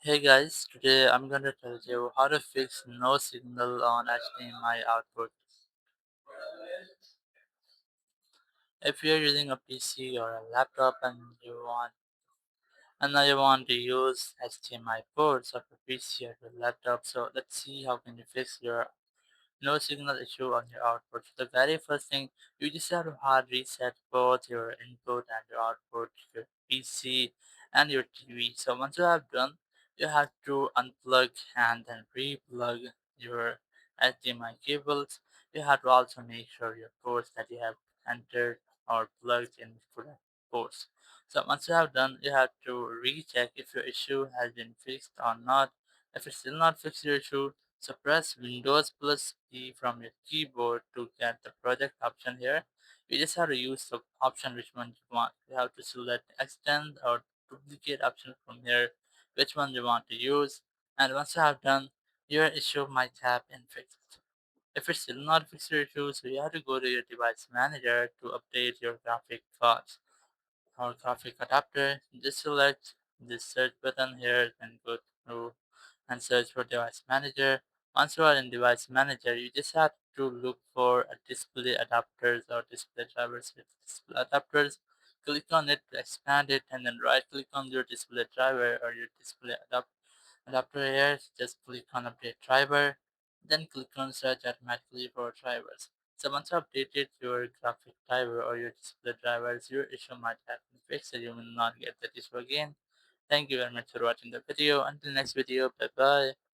Hey guys, today I'm gonna tell you how to fix no signal on HDMI output. If you're using a PC or a laptop and now you want to use HDMI ports of your PC or your laptop, so let's see how can you fix your no signal issue on your output. So the very first thing, you just have to hard reset both your input and your output, your PC and your TV. So once you have done, you have to unplug and then re-plug your HDMI cables. You have to also make sure your ports that you have entered or plugged in correct ports. So once you have done, you have to recheck if your issue has been fixed or not. If it's still not fixed your issue, so press Windows plus E from your keyboard to get the project option here. You just have to use the option which one you want. You have to select extend or duplicate option from here, which one you want to use. And once you have done, your issue might have been fixed. If it's still not fixed your issue, so you have to go to your device manager to update your graphic cards or graphic adapter. Just select this search button here and go through and search for device manager. Once you are in device manager, you just have to look for a display adapters or display drivers with display adapters. Click on it to expand it and then right click on your display driver or your display adapter here. Just click on update driver. Then click on search automatically for drivers. So once you updated your graphic driver or your display drivers, your issue might have been fixed and you will not get that issue again. Thank you very much for watching the video. Until next video, bye bye.